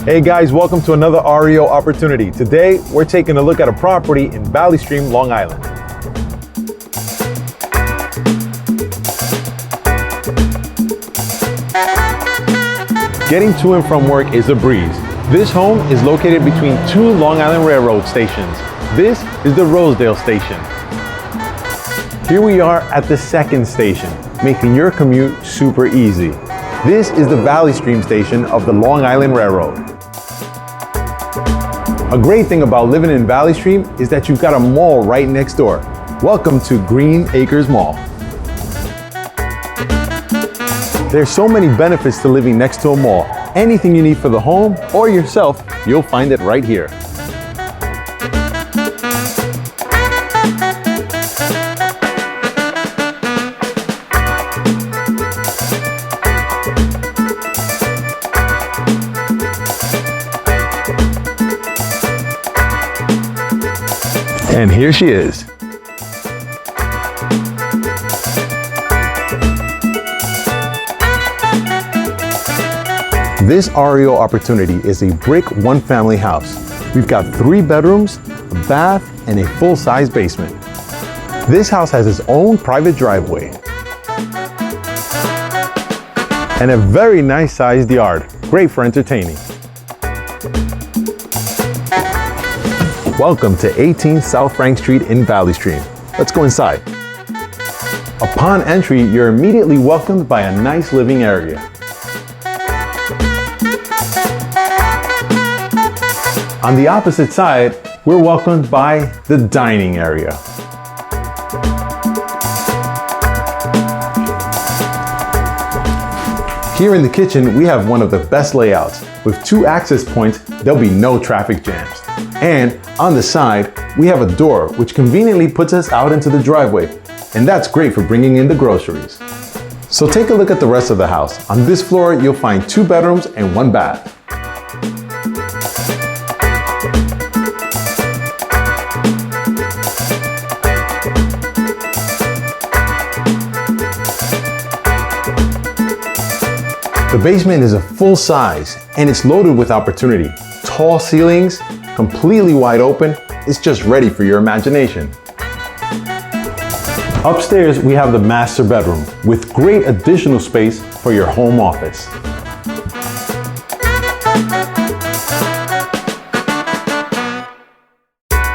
Hey guys, welcome to another REO opportunity. Today, we're taking a look at a property in Valley Stream, Long Island. Getting to and from work is a breeze. This home is located between two Long Island Railroad stations. This is the Rosedale station. Here we are at the second station, making your commute super easy. This is the Valley Stream station of the Long Island Railroad. A great thing about living in Valley Stream is that you've got a mall right next door. Welcome to Green Acres Mall. There's so many benefits to living next to a mall. Anything you need for the home or yourself, you'll find it right here. And here she is. This REO opportunity is a brick one-family house. We've got 3 bedrooms, a bath, and a full-size basement. This house has its own private driveway and a very nice-sized yard, great for entertaining. Welcome to 18 South Frank Street in Valley Stream. Let's go inside. Upon entry, you're immediately welcomed by a nice living area. On the opposite side, we're welcomed by the dining area. Here in the kitchen, we have one of the best layouts. With 2 access points, there'll be no traffic jams. And on the side, we have a door which conveniently puts us out into the driveway. And that's great for bringing in the groceries. So take a look at the rest of the house. On this floor, you'll find 2 bedrooms and 1 bath. The basement is a full size and it's loaded with opportunity. Tall ceilings, completely wide open, it's just ready for your imagination. Upstairs, we have the master bedroom with great additional space for your home office.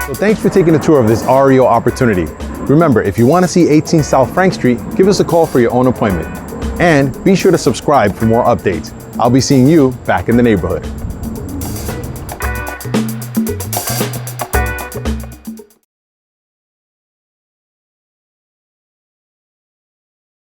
So thanks for taking a tour of this REO opportunity. Remember, if you want to see 18 South Frank Street, give us a call for your own appointment. And be sure to subscribe for more updates. I'll be seeing you back in the neighborhood.